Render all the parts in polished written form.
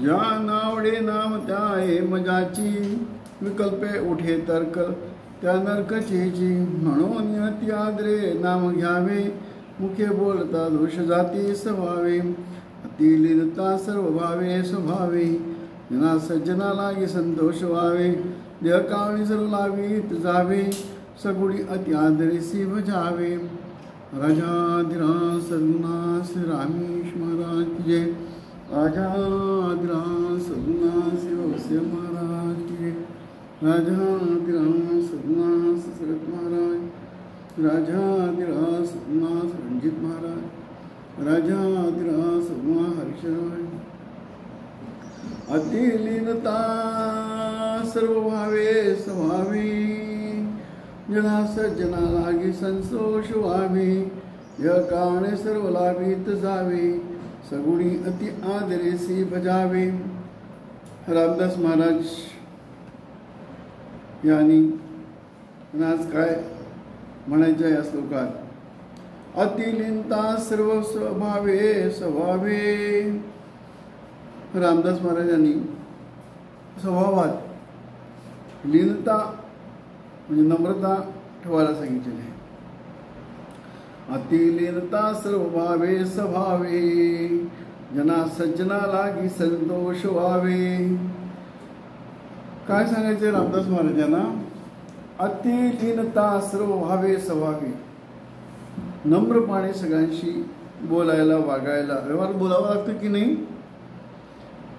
ज्या नावडे नाम त्याये मजाची, विकल्पे उठे तर्क त्या नरकचेची. म्हणून अति आदरे नाम घ्यावे, मुखे बोलता दोष जाती स्वभावे. अति लीनता सर्व भावे स्वभावे, जना सज्जना लागे संतोष व्हावे. देह काळी सर्व लावीत जावे, सगुडी अति आदरेसी भजावे. राजाधिराज सद्गुणा श्री रामेश महाराज की जय. राजाधिराज सद्गुणा श्री वत्स्य महाराज की जय. राजाधिराज सद्गुणा श्री शरद महाराज. राजाधिराज सद्गुणा श्री रणजित महाराज. राजाधिराज सद्गुणा हरिशराज. अतिलीनता सर्व भावे स्वभावी, जना सज्जना लागे संतोष व्हावे. या कारणे सर्व लाभीत जावे, सगुणी अति आदरेसी भजावे. रामदास महाराज यांनी आज काय म्हणायचं या श्लोकात? अतिलीनता सर्व स्वभावे स्वभावे. रामदास महाराजांनी स्वभावात लीनता म्हणजे नम्रता ठेवायला सांगितलेली आहे. अतिलीनता सर्व भावे स्वभावे, जना सज्जना लागी संतोष व्हावे. काय सांगायचे रामदास महाराजांना? अतिलीनता सर्व भावे स्वभावे. नम्रपणे सगळ्यांशी बोलायला वागायला व्यवहार बोलावं लागतं की नाही?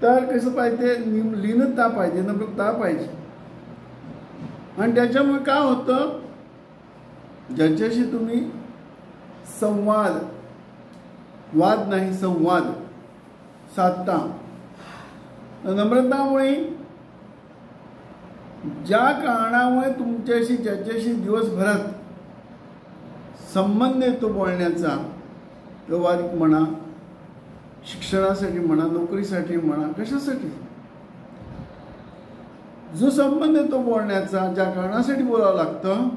तर कसं पाहिजे? लीनता पाहिजे, नम्रता पाहिजे. आणि त्याच्यामुळे काय होतं? ज्याच्याशी तुम्ही संवाद, वाद नाही संवाद साधता, नम्रतामुळे, ज्या कारणामुळे तुमच्याशी ज्याच्याशी दिवसभरात संबंध येतो बोलण्याचा, व्यवहारिक म्हणा, शिक्षणासाठी म्हणा, नोकरीसाठी म्हणा, कशासाठी, जो संबंध येतो बोलण्याचा, ज्या कारणासाठी बोलावं लागतं,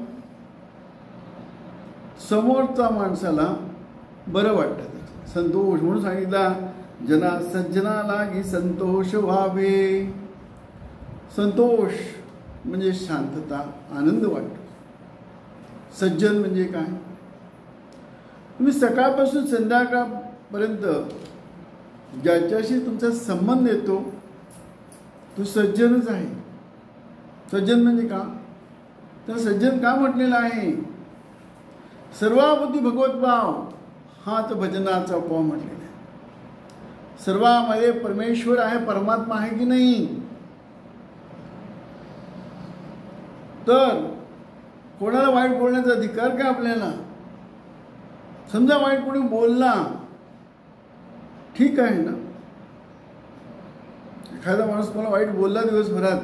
समोरचा माणसाला बरं वाटतं, संतोष. म्हणून सांगितला जना सज्जना लागी संतोष व्हावे. संतोष म्हणजे शांतता, आनंद वाटतो. सज्जन म्हणजे काय? तुम्ही सकाळपासून संध्याकाळपर्यंत ज्याच्याशी तुमचा संबंध येतो तो सज्जनच आहे. सज्जन म्हणजे का? तर सज्जन का म्हटलेलं आहे? सर्वाभूती भगवत भाव हाच भजनाचा उपाय म्हटलेला आहे. सर्वामध्ये परमेश्वर आहे, परमात्मा आहे की नाही? तर कोणाला वाईट बोलण्याचा अधिकार काय आपल्याला? समजा वाईट कोणी बोलला, ठीक आहे ना, एखादा माणूस मला वाईट बोलला दिवसभरात,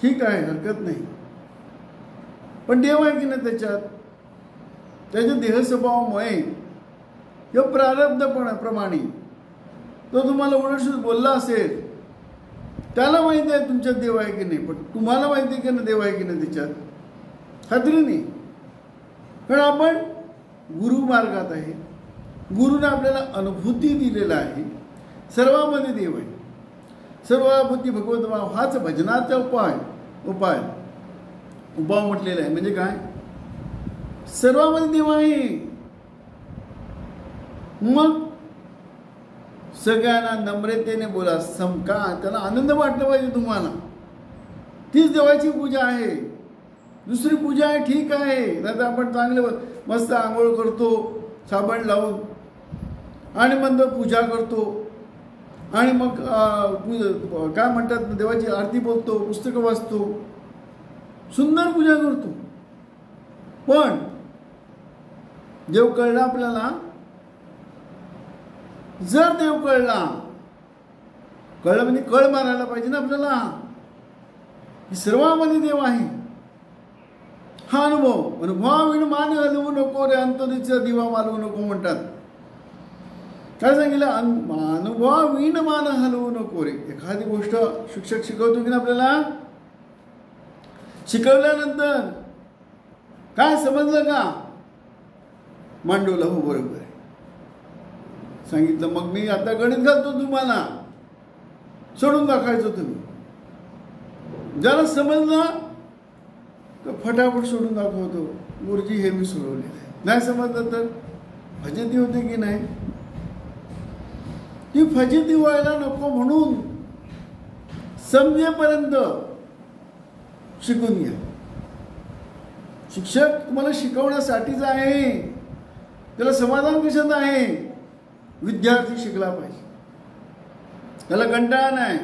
ठीक आहे, हरकत नाही. पण देव आहे की नाही त्याच्यात? त्याच्या देहस्वभावामुळे किंवा प्रारब्धपणाप्रमाणे तो तुम्हाला उलटसुलट बोलला असेल, त्याला माहिती आहे तुमच्यात देव आहे की नाही, पण तुम्हाला माहिती आहे की नाही देव आहे की नाही त्याच्यात? खात्री नाही. कारण आपण गुरु मार्गात आहे. गुरुने आपल्याला अनुभूती दिलेला आहे. सर्वामध्ये देव आहे. सर्वाभूती भगवत भाव हाच भजनाचा उपाय म्हटलेला आहे. म्हणजे काय? सर्वामध्ये देव आहे. मग सगळ्यांना नम्रतेने बोला, समका, त्याला आनंद वाटला पाहिजे तुम्हाला. तीच देवाची पूजा आहे. दुसरी पूजा आहे, ठीक आहे, नाही आपण चांगले मस्त आंघोळ करतो साबण लावून आणि मंद पूजा करतो आणि मग काय म्हणतात देवाची आरती बोलतो, पुस्तकं वाचतो, सुंदर पूजा करतो. पण देव कळला आपल्याला? जर देव कळलं म्हणजे कळ मारायला पाहिजे ना आपल्याला की सर्वांमध्ये देव आहे. हा अनुभवाविण मान हलवू नको रे, अंतरीचा दिवा मालवू नको म्हणतात. काय सांगितलं? अनुभवाविण मान हलवू नको रे. एखादी गोष्ट शिक्षक शिकवतो की ना आपल्याला, शिकवल्यानंतर काय समजलं का? मांडवलं, हो बरोबर आहे सांगितलं. मग मी आता गणित घालतो तुम्हाला, सोडून दाखवायचं तुम्ही. ज्याला समजलं तर फटाफट सोडून दाखवतो, गुरुजी हे मी सोडवलेलं आहे. नाही समजलं तर फजिती होते की नाही. ती फजिती व्हायला नको म्हणून समजेपर्यंत शिकून घ्या. शिक्षक तुम्हाला शिकवण्यासाठीच आहे. त्याला समाधान कशात आहे? विद्यार्थी शिकला पाहिजे, त्याला कंटाळा नाही,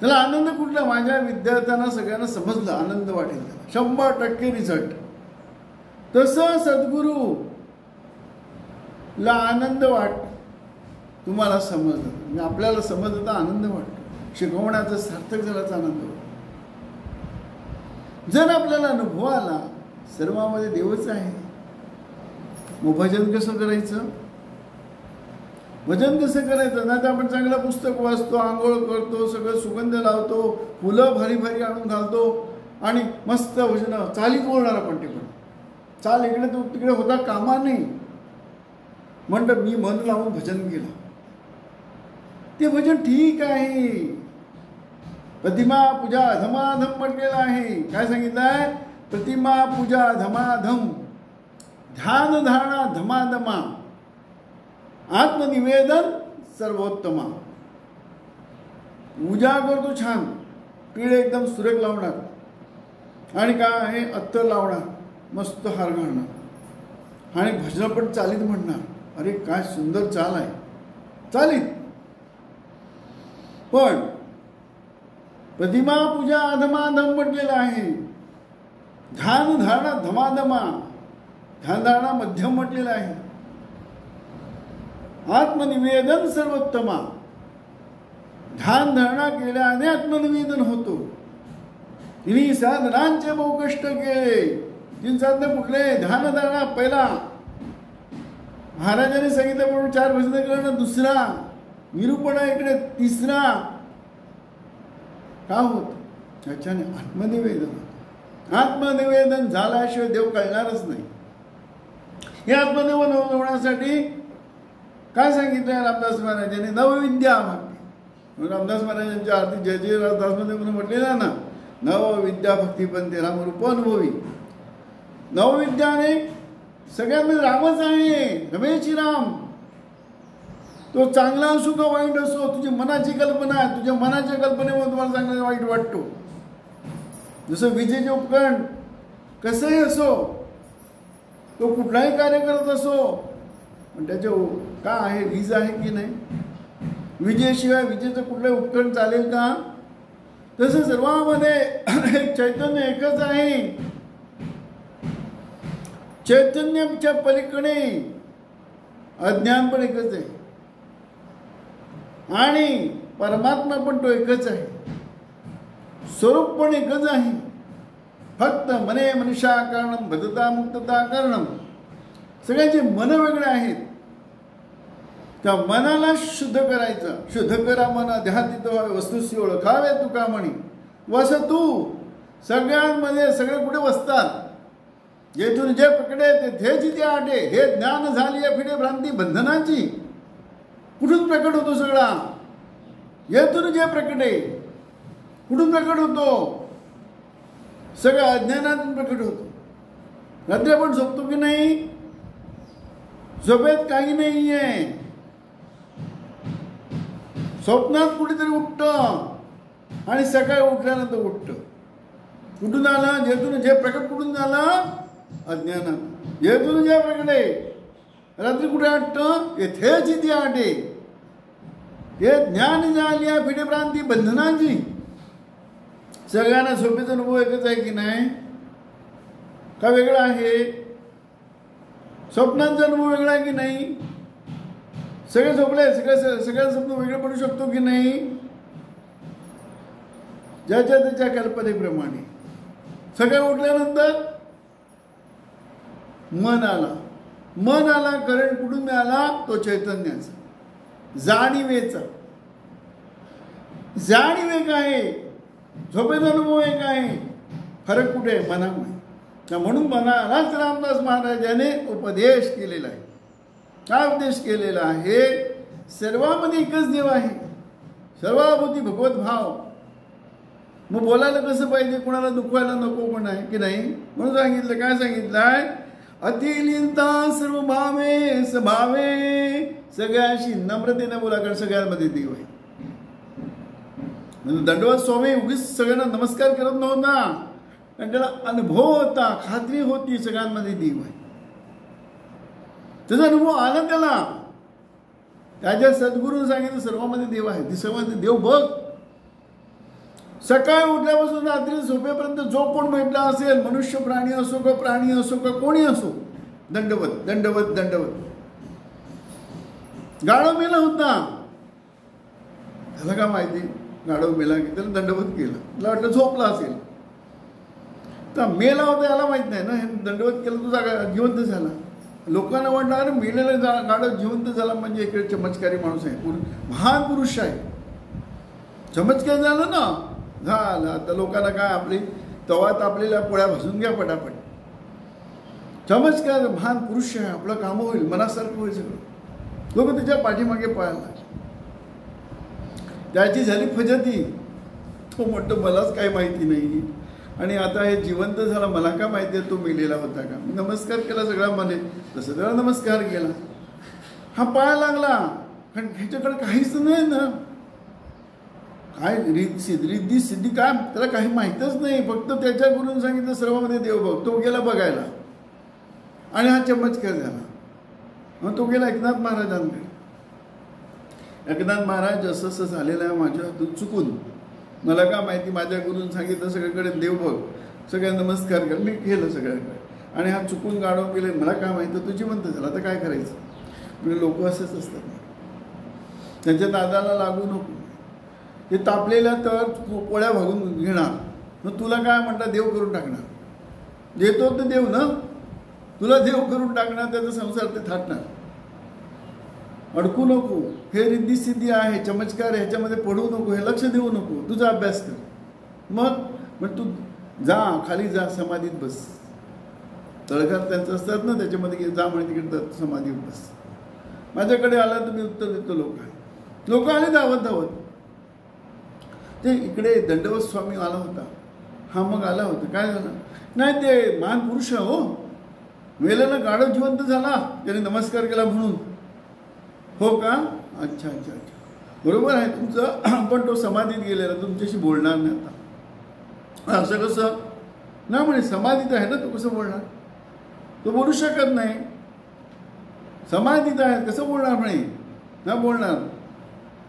त्याला आनंद कुठला? माझ्या विद्यार्थ्यांना सगळ्यांना समजलं, आनंद वाटेल, 100% रिझल्ट. तसं सद्गुरूला आनंद वाटतो. तुम्हाला समजलं म्हणजे आपल्याला समजलं तर आनंद वाटतो, शिकवण्याचा सार्थक झाल्याचा आनंद वाटतो. जर आपल्याला अनुभव आला सर्वांमध्ये देवच आहे, मग भजन कसं करायचं? भजन कसं करायचं? नाही तर आपण चांगलं पुस्तक वाचतो, आंघोळ करतो, सगळं सुगंध लावतो, फुलं भारी भारी आणून घालतो आणि मस्त भजन चालीत बोलणार. आपण ते पण चाल इकडे तो तिकडे होता कामा नाही म्हणतं मी मन लावून भजन केलं. ते भजन ठीक आहे. प्रतिमा पूजा धमाधम म्हटलेलं आहे. काय सांगितलं आहे? प्रतिमा पूजा धमाधम, ध्यान धारणा धमाधमा, आत्मनिवेदन सर्वोत्तमा. पूजा करतो छान, पिळे एकदम सुरेख लावणार आणि काय आहे अत्तर लावणार, मस्त हार घालणार आणि भजन पण चालीत म्हणणार. अरे काय सुंदर चाल आहे, चालीत. पण प्रतिमा पूजा धमाधम म्हटलेलं आहे. ध्यान धारणा धमाधमा, ध्यान धारणा मध्यम म्हटलेलं आहे. आत्मनिवेदन सर्वोत्तमा, ध्यान धारणा केल्याने आत्मनिवेदन होतो. तिन्ही साधनांचे बहु कष्ट केले. 3 साधने कुठले? ध्यान धारणा पहिला, महाराजांनी सांगितलं म्हणून 4 भजन करणं दुसरा, निरूपण इकडे तिसरा. का होत? त्याच्याने आत्मनिवेदन होत. आत्मनिवेदन झाल्याशिवाय देव कळणारच नाही. हे आत्मनिवेदन होण्यासाठी काय सांगितलं रामदास महाराजांनी? नवविद्या भक्ती. रामदास महाराजांच्या आरती जय जय रामदासमध्ये म्हटलेलं ना, नवविद्या भक्ती पण ते रामरूप अनुभवी. नवविद्याने सगळ्यांमध्ये रामच आहे, रमेश राम. तो चांगला असो का वाईट असो, तुझी मनाची कल्पना आहे, तुझ्या मनाच्या कल्पनेमुळे तुम्हाला चांगला वाईट वाटतो. जसं विजेचे उपकरण कसंही असो, तो कुठलाही कार्य करत असो, पण त्याचे का आहे? वीज आहे की नाही? विजेशिवाय विजेचं कुठलंही उपकरण चालेल का? तसं सर्वांमध्ये चैतन्य एकच आहे. चैतन्याच्या पलीकडे अज्ञान पण एकच आहे आणि परमात्मा पण तो एकच आहे. स्वरूप पण एकच आहे. फक्त मने मनुष्या कारणम बद्धता मुक्तता कारणम. सगळ्यांचे मन वेगळे आहेत. त्या मनाला शुद्ध करायचं. शुद्ध करा मन ध्यातित वस्तूशी ओळखावे तुका म्हणी. वस तू सगळ्यांमध्ये सगळे कुठे बसतात? जेथून जे प्रकटे तेथेच ते आटे. हे ज्ञान झाली या फिडे भ्रांती बंधनाची. कुठून प्रकट होतो सगळा? येथून जे प्रकटे. कुठून प्रकट होतो? सगळ्या अज्ञानातून प्रकट होतो. रात्री आपण झोपतो की नाही? झोपेत काही नाही आहे. स्वप्नात कुठेतरी उठतं आणि सकाळी उठल्यानंतर उठतं. कुठून आलं? जेथून जे प्रकट कुठून झालं? अज्ञानात. जेथून जे प्रकटे. रात्री कुठे आटतं? येथेच ती आटे. हे ज्ञान झाली या फिडे भ्रांती बंधनाची. सगळ्यांना झोपेचा अनुभव एकच आहे की नाही? का वेगळा आहे? स्वप्नांचा अनुभव वेगळा आहे की नाही? सगळे झोपले, सगळ्या स्वप्न वेगळे पडू शकतो की नाही? ज्याच्या त्याच्या कल्पनेप्रमाणे. सगळं उठल्यानंतर मन आला. मन आला, करंट कुठून मिळाला? तो चैतन्याचा, जाणीवेचा. जाणीव एक आहे, झोपेचा अनुभव एक आहे. फरक कुठे? मनामुळे. म्हणून मनालाच रामदास महाराजांनी उपदेश केलेला आहे. काय उपदेश केलेला आहे? सर्वांमध्ये एकच देव आहे. सर्वाभूती भगवत भाव. मग बोलायला कसं पाहिजे, कोणाला दुखवायला नको पण आहे की नाही. म्हणून सांगितलं, काय सांगितलंय, अतिलिनता सर्व भावे स्वभावे, सगळ्याशी नम्रतेने बोला, कारण सगळ्यांमध्ये देव आहे. म्हणजे दंडवत स्वामी उगीच सगळ्यांना नमस्कार करत नव्हता, कारण त्याला अनुभव होता, खात्री होती सगळ्यांमध्ये देव आहे. त्याचा अनुभव आला त्याला. त्याच्या सद्गुरूने सांगितलं सर्वांमध्ये देव आहे, ती सर्वांमध्ये देव बघ. सकाळी उठल्यापासून रात्री झोपेपर्यंत जो कोण भेटला असेल, मनुष्य प्राणी असो का प्राणी असो का कोणी असो, दंडवत दंडवत दंडवत. गाढव मेला होता, त्याला काय माहिती गाढव मेला की, त्याला दंडवत केलं. त्याला वाटलं झोपला असेल, तर मेला होता याला माहित नाही ना, हे दंडवत केलं तो जागा जिवंत झाला. लोकांना वाटलं अरे मेलेला गाढव जिवंत झाला म्हणजे इकडे चमत्कारी माणूस आहे, महान पुरुष आहे, चमत्कार झालं ना, झालं. आता लोकांना काय, आपली तवा तापलेल्या पोळ्या भाजून घ्या पटापट, चमत्कार, महान पुरुष आहे, आपलं काम होईल, मनासारखं होईल सगळं. लोक त्याच्या पाठीमागे पळायला लागले. त्याची झाली फजती. तो म्हणतो मलाच काही माहिती नाही, आणि आता हे जिवंत झाला, मला काय माहिती आहे तो मेलेला होता का. नमस्कार केला सगळ्यांमध्ये, तसं त्याला नमस्कार केला. हा पळायला लागला, कारण ह्याच्याकडे काहीच नाही ना, काय रिद्धी सिद्धी काय त्याला काही माहीतच नाही. फक्त त्याच्या गुरूंनी सांगितलं सर्वांमध्ये देव बघ. तो गेला बघायला, आणि हा चमत्कार झाला. मग तो गेला एकनाथ महाराजांकडे. एकनाथ महाराज असं असं झालेलं आहे माझ्या हातून चुकून, मला काय माहिती, माझ्या गुरूंनी सांगितलं सगळीकडे देव बघ, सगळ्या नमस्कार कर, मी केलं सगळ्याकडे, आणि हा चुकून गाढव गेले, मला काय माहिती, तो जिवंत झाला, आता काय करायचं. म्हणजे लोक असेच असतात, त्यांच्या दादाला लागू नको. ते तापलेल्या तर पोळ्या भागून घेणार, मग तुला काय म्हणतात, देव करून टाकणार. देतो तर देव ना, तुला देव करून टाकणार, त्याचा संसार ते थाटणार. अडकू नको, हे रिद्धी सिद्धी आहे, चमत्कार आहे, ह्याच्यामध्ये पडू नको, हे लक्ष देऊ नको, तुझा अभ्यास कर. मग तू जा, खाली जा, समाधीत बस. तळघर त्यांचं असतात ना, त्याच्यामध्ये जा म्हणे, तिकडे समाधीत बस. माझ्याकडे आला तर मी उत्तर देतो. लोक आले धावत धावत. ते इकडे दंडवत स्वामी आला होता. हा मग आला होता, काय झालं, नाही ते महान पुरुष आहे हो, मेलेला गाढव जिवंत झाला, त्याने नमस्कार केला म्हणून. हो का, अच्छा अच्छा अच्छा, बरोबर आहे तुमचं, पण तो समाधीत गेलेला, तुमच्याशी बोलणार नाही आता. असं कसं, ना म्हणे समाधीत आहे ना, तो कसं बोलणार, तो बोलू शकत नाही, समाधीत आहे, कसं बोलणार म्हणे, ना बोलणार.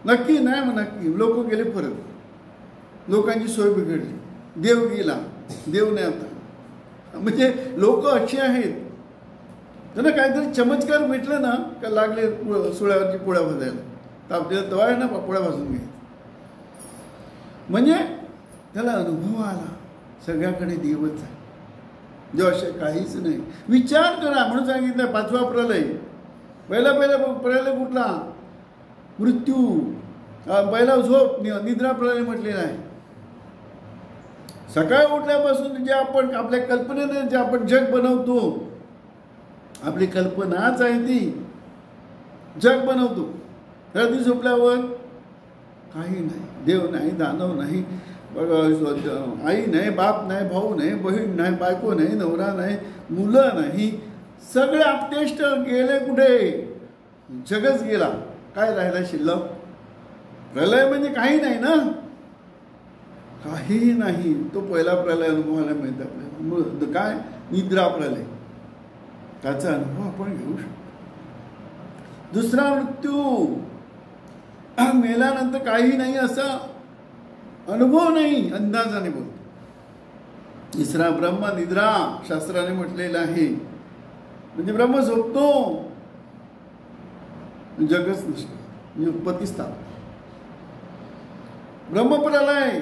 नक्की नाही मग नक्की. लोक गेले परत, लोकांची सोय बिघडली, देव गेला, देव नाही आता. म्हणजे लोक अशी आहेत, त्यांना काहीतरी चमत्कार भेटलं ना का लागले सुळ्यावरची पोळ्या भाजायला. तापलेला तवा आहे ना, पोळ्या भाजून घे. म्हणजे त्याला अनुभव आला, सगळ्याकडे देवच आहे, जो असे काहीच नाही. विचार करा, म्हणून सांगितलं 5वा प्रलय. पहिला प्रलय कुठला, मृत्यू. पहिला झोप, निद्रा प्रलय म्हटलेला आहे. सकाळी उठल्यापासून जे आपण आपल्या कल्पनेने जे आपण जग बनवतो, आपली कल्पनाच आहे ती जग बनवतो. रात्री झोपल्यावर काही नाही, देव नाही, दानव नाही, आई नाही, बाप नाही, भाऊ नाही, बहीण नाही, बायको नाही, नवरा नाही, मुलं नाही, सगळे अपटेष्ट गेले. कुठे, जगच गेला. काय राहिला शिल्लक. प्रलय म्हणजे काही नाही ना, काही नाही. तो पहिला प्रलय अनुभवायला मिळतो आपल्याला. काय, निद्रा प्रलय, त्याचा अनुभव आपण घेऊ शकतो. दुसरा मृत्यू, मेल्यानंतर काही नाही असा अनुभव नाही, अंदाजाने बोलतो. तिसरा ब्रह्म निद्रा, शास्त्राने म्हटलेलं आहे. म्हणजे ब्रह्म झोपतो, जगच नसतो, म्हणजे उत्पत्ती स्थापना. ब्रह्मप्रलय,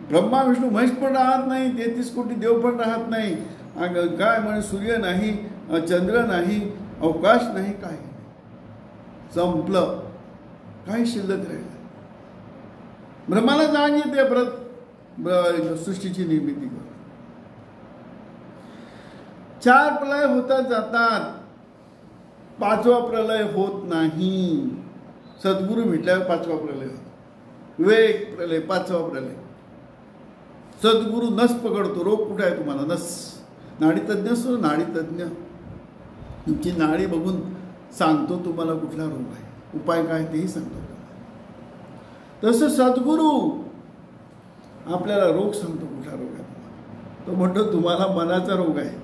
ब्रह्मा विष्णू महेश पण राहत नाही, 33 कोटी देव पण राहत नाही. काय म्हणजे सूर्य नाही, चंद्र नाही, अवकाश नाही, काही नाही, संपलं, काही शिल्लक राहिलं. ब्रह्माला जाण येते परत सृष्टीची निर्मिती कर. 4 प्रलय होतात जातात, 5वा प्रलय होत नाही. सद्गुरू भेटल्यावर 5वा प्रलय होतो. विवेक प्रलय 5वा प्रलय. सद्गुरू नस पकडतो. रोग कुठे आहे तुम्हाला? नस. नाडीतज्ञ असतो, नाडीतज्ञ तुमची नाडी बघून सांगतो तुम्हाला कुठला रोग आहे, उपाय काय तेही सांगतो. तसं सद्गुरू आपल्याला रोग सांगतो कुठला रोग आहे. तो म्हणतो तुम्हाला मनाचा रोग आहे.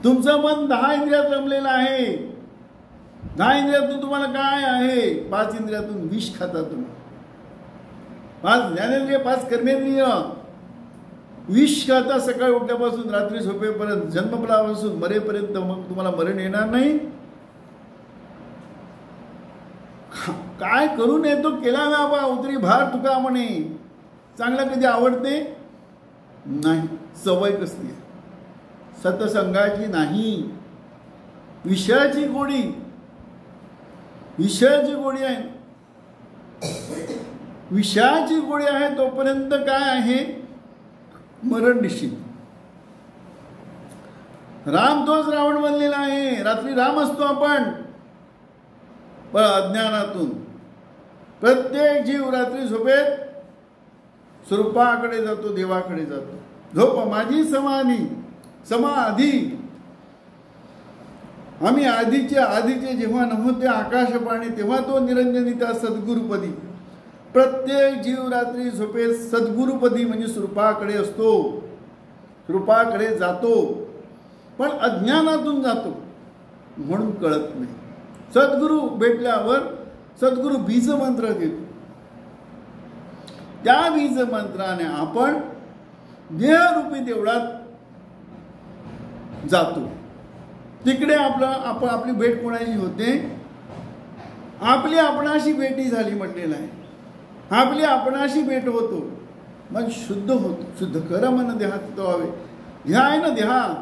तुमचं मन 10 इंद्रियात रमलेलं आहे. 10 इंद्रियातून तुम्हाला काय आहे? 5 इंद्रियातून विष खाता तुम्ही. 5 ज्ञानेंद्रिय, 5 कर्मेंद्रिय विष खाता. सकाळी उठल्यापासून रात्री झोपेपर्यंत, जन्मफलापासून मरेपर्यंत. मग तुम्हाला मरण येणार नाही. काय करून येतो केला व्यापा उतरी भार तुका म्हणे. चांगला कधी आवडते नाही. सवय कसली आहे? सत्संगाची नाही, विषयाची गोडी. विषयाची गोडी आहे. विषयाची गोडी आहे तोपर्यंत काय आहे? मरण निश्चित. राम तोच रावण बनलेला आहे. रात्री राम असतो आपण, पण अज्ञानातून. प्रत्येक जीव रात्री झोपेत स्वरूपाकडे जातो, देवाकडे जातो. झोप माझी समाधी. आम्ही आधीचे जेव्हा नव्हते आकाशपाणी, तेव्हा तो निरंजनिता सद्गुरुपदी. प्रत्येक जीव रात्री झोपेत सद्गुरुपदी म्हणजे स्वरूपाकडे असतो, स्वरूपाकडे जातो, पण अज्ञानातून जातो म्हणून कळत नाही. सद्गुरू भेटल्यावर सद्गुरू बीज मंत्र देतो. त्या बीज मंत्राने आपण देहरूपी देवळात जातो. तिकडे आपली भेट कोणाची होते? आपली आपणाशी भेटी झाली म्हटलेलं आहे. आपली आपणाशी भेट होतो मग शुद्ध होतो. शुद्ध कर मन देहात तो व्हावे. ध्या आहे ना, ध्या.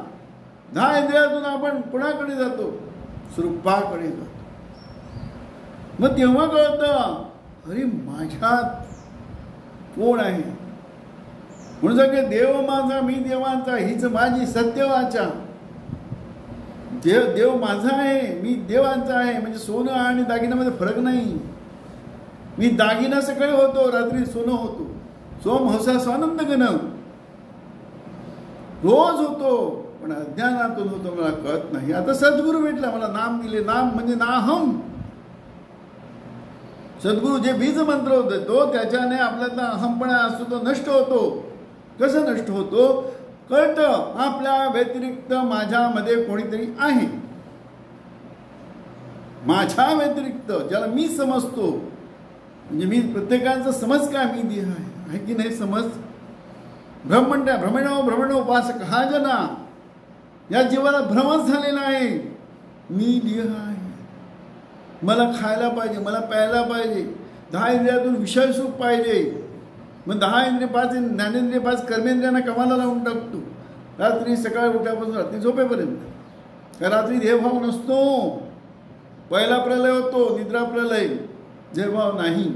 10 इंद्रियातून आपण कोणाकडे जातो? स्वरूपाकडे जातो. मग तेव्हा कळतं अरे माझ्यात कोण आहे. म्हणून सगळे देव माझा मी देवांचा, हीच माझी सत्यवाचा. देव माझा आहे, मी देवांचा आहे. म्हणजे सोनं आणि दागिन्यामध्ये फरक नाही. मी दागिना सकाळी होतो, रात्री सोनं होतो. सोम हसा स्वानंद गण रोज होतो, पण अज्ञानातून होतो, मला कळत नाही. आता सद्गुरू भेटला, मला नाम दिले. नाम म्हणजे नाहम. सद्गुरू जे बीज मंत्र होते तो त्याच्याने आपल्यातला अहमपणा असतो तो नष्ट होतो. कसं नष्ट होतो? कळतं आपल्या व्यतिरिक्त माझ्यामध्ये कोणीतरी आहे. माझ्या व्यतिरिक्त ज्याला मी समजतो, म्हणजे मी प्रत्येकाचा समज काय? मी देह आहे की नाही समज? भ्रमण उपासक हा जना. या जीवाला भ्रमच झालेला आहे. मी देह आहे. मला खायला पाहिजे, मला प्यायला पाहिजे. 10 इंद्रियातून विषय सुख पाहिजे. मग 10 इंद्रिय, 5 ज्ञानेंद्रिय, 5 कर्मेंद्रियांना कामाला लावून टाकतो. रात्री सकाळी उठल्यापासून रात्री झोपेपर्यंत. रात्री देहभाव नसतो. पहिला प्रलय होतो, निद्रा प्रलय. देहभाव नाही.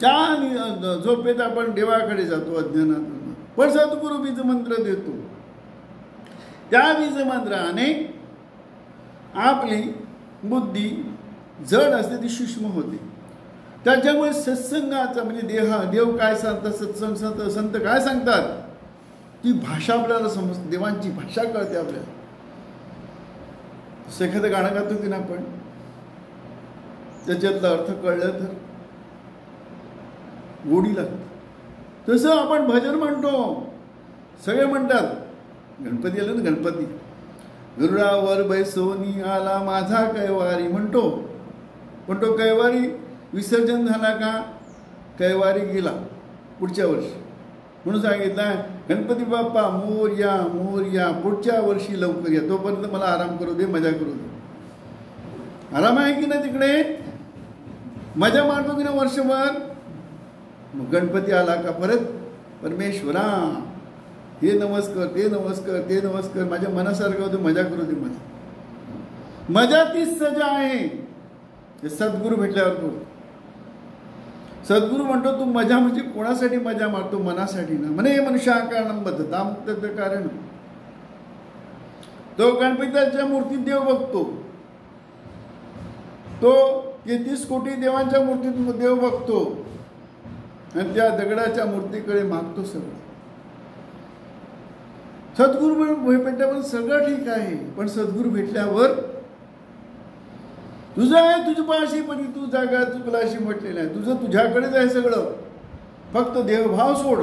त्या झोपेत आपण देवाकडे जातो अज्ञानातून. पण सद्गुरू बीज मंत्र देतो. त्या बीज मंत्राने आपली बुद्धी जड असते ती सूक्ष्म होते. त्याच्यामुळे सत्संगाचा म्हणजे देव काय सांगतात, सत्संग संत काय सांगतात ती भाषा आपल्याला समजते. देवांची भाषा कळते आपल्याला. एखादं गाणं गातो की ना आपण, त्याच्यातला अर्थ कळलं तर गोडी लागते. तसं आपण भजन म्हणतो. सगळे म्हणतात. गणपती आलं ना, गणपती गरुडावर बैसोनी आला माझा कैवारी म्हणतो. पण तो कैवारी विसर्जन झाला का? कैवारी गेला पुढच्या वर्षी. म्हणून सांगितलं गणपती बाप्पा मोरया मोरया, पुढच्या वर्षी लवकर या. तोपर्यंत मला आराम करू दे, मजा करू दे. आराम आहे की नाही तिकडे? मजा मारतो की ना वर्षभर. मग गणपती आला का परत परमेश्वरा हे नमस्कार, ते नमस्कार, ते नमस्कार. माझ्या मनासारखं होतं, मजा करू दे मला. मजा तीच सजा आहे. हे सद्गुरू भेटल्यावर तो सद्गुरू म्हणतो तू मजा म्हणजे कोणासाठी मजा मारतो? मनासाठी ना. म्हणे मनुष्य कारणं बद्धता मुक्त कारण. तो गणपतीच्या मूर्तीत देव बघतो. तो 33 कोटी देवांच्या मूर्तीत देव बघतो आणि त्या दगडाच्या मूर्तीकडे मागतो सगळं. सद्गुरू भेटल्यावर सगळं ठीक आहे, पण सद्गुरू भेटल्यावर तुझं आहे तुझपाशी पण तू जागा चुकला अशी म्हटलेलं आहे. तुझं तुझ्याकडेच आहे सगळं, फक्त देहभाव सोड.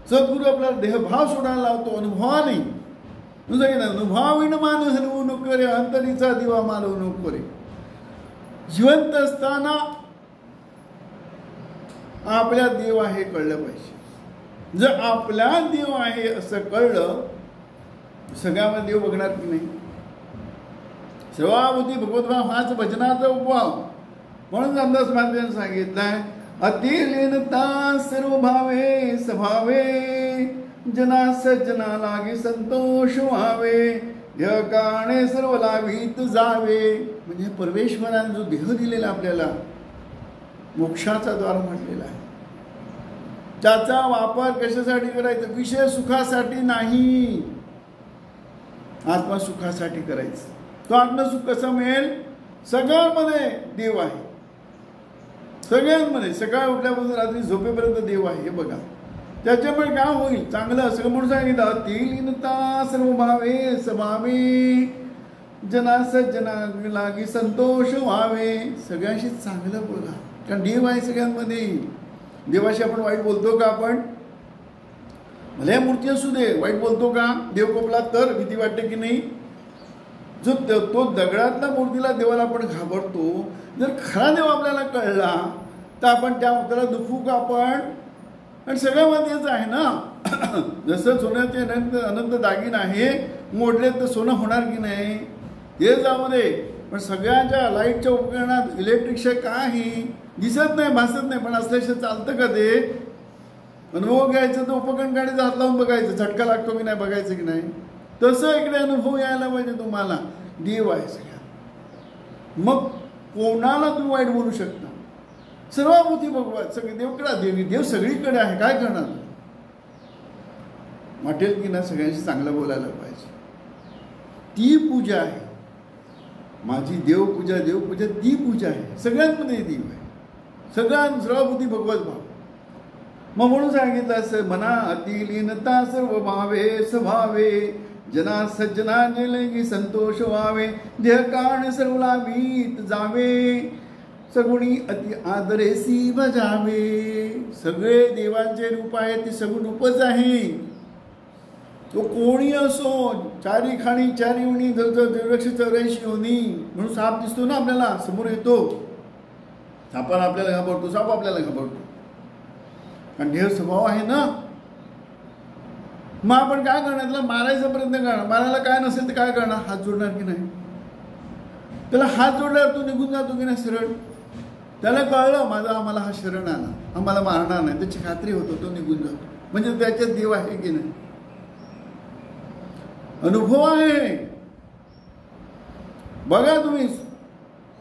सद्गुरू आपल्याला देहभाव सोडायला लावतो, अनुभवाने. तुझं की नाही, अनुभवाविण मान हलवू नको रे, अंतरीचा दिवा मालवू नको रे. जिवंत असताना आपल्या देव आहे कळलं पाहिजे. जर आपल्या देव आहे असं कळलं, सगळ्यामध्ये देव बघणार की नाही. सर्वाभूती भगवद्भाव हाच भजनाचा उपभाव. म्हणून रामदास महाराजांनी सांगितलंय, अतिलीनता सर्व भावे स्वभावे, जना सज्जना लागे संतोष व्हावे, देह काणे सर्व लाभीत जावे. म्हणजे परमेश्वराने जो देह दिलेला आपल्याला मोक्षाचा द्वार म्हटलेला आहे, त्याचा वापर कशासाठी करायचा? विषय सुखासाठी नाही, आत्मसुखासाठी करायचं. तो आत्मसुख कसं मिळेल? सगळ्यांमध्ये देव आहे, सगळ्यांमध्ये. सकाळ उठल्यापासून रात्री झोपेपर्यंत देव आहे, हे बघा. त्याच्यामुळे काय होईल? चांगलं असं म्हणून सांगितलं, अतिलीनता सर्व भावे स्वभावे, जना सज्जना लागी संतोष व्हावे. सगळ्यांशी चांगलं बोला, कारण देव आहे सगळ्यांमध्ये. देवाशी आपण वाईट बोलतो का? आपण भले मूर्ती असू दे, वाईट बोलतो का? देव कोपला तर भीती वाटते की नाही? जो तो दगडातल्या मूर्तीला देवाला आपण घाबरतो, जर खरा देव आपल्याला कळला तर आपण त्याला दुखू का आपण? आणि सगळ्यामध्येच आहे ना. जसं सोन्याचे अनंत दागिन आहे, मोडले तर सोनं होणार की नाही? हे जाऊ दे, पण सगळ्यांच्या लाईटच्या उपकरणात इलेक्ट्रिकच्या काही दिसत नाही, भासत नाही, पण असल्याशिवाय चालतं का ते? अनुभव घ्यायचं तर उपकरण काढायचं, हात लावून बघायचं, झटका लागतो की नाही बघायचं की नाही. तसं इकडे अनुभव यायला पाहिजे तुम्हाला. देव आहे सगळ्या, मग कोणाला तुम्ही वाईट बोलू शकता? सर्वाभूती भगवान सगळे देवकडे, देवी देव सगळीकडे आहे, काय करणार? वाटेल की ना सगळ्यांशी चांगलं बोलायला पाहिजे. ती पूजा आहे माझी. देवपूजा ती पूजा आहे. सगळ्यांमध्ये देव आहे, सर्वाभूती भगवत भाव. मग म्हणून सांगितलं असं, मना अतिलीनता सर्व भावे स्वभावे, जना सज्जना नेलगी संतोष व्हावे, देह काण सर्व लाभीत जावे, सगुणी अति आदरेसी बजावे. सगळे देवांचे रूप आहे, ते सगुण रूपच आहे. तो कोणी असो, चारी खाणी चारी उणी, 84 होणी. म्हणून साप दिसतो ना आपल्याला, समोर येतो, सापाला आपल्याला घाबरतो, साप आपल्याला घाबरतो, कारण देह स्वभाव आहे ना. मग आपण काय करणार? त्याला मारायचा प्रयत्न करणार. मारायला काय नसेल तर काय करणार? हात जोडणार की नाही? त्याला हात जोडल्यावर तो निघून जातो की नाही सरळ? त्याला कळलं माझा आम्हाला हा शरण आला, आम्हाला मारणार नाही, त्याची खात्री होतो, तो निघून जातो. म्हणजे त्याच्यात देव आहे की नाही? अनुभव आहे. बघा तुम्ही,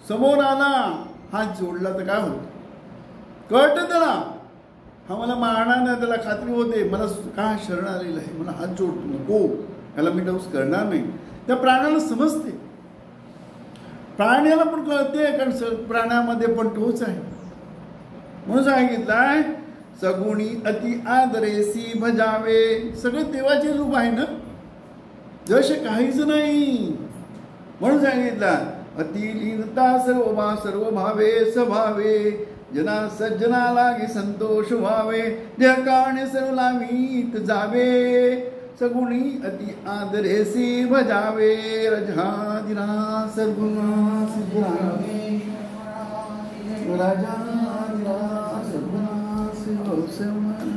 समोर आला, हात जोडला तर काय होतं? कळतं त्याला, हा मला मारणार नाही, त्याला खात्री होते मला का शरण आलेलं आहे, मला हात जोडतो, नको याला मी डौस करणार नाही. त्या प्राण्याला समजते, प्राण्याला पण कळते, कारण प्राण्यामध्ये पण तोच आहे. म्हणून सांगितलंय, सगुणी अति आदरेसी भजावे. सगळे देवाचे रूप आहे ना, जसे काहीच नाही. म्हणून सांगितलं, अतिलीनता सर्व भावे स्वभावे, जना सज्जना लागे संतोष व्हावे, देह काणे सर्व लाभीत जावे, सगुणी अति आदरेसी भजावे, रजाधिरा सद्गुणा सिद्धावे, राजाधिरा सद्गुणा सिद्धावे,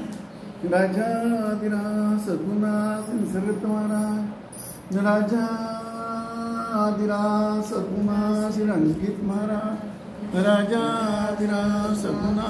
राजाधिरा सद्गुणा सिद्धात्मारा, राजाधिरा सद्गुणा श्री रंगीत महाराज, राजाधिराज सद्गुणा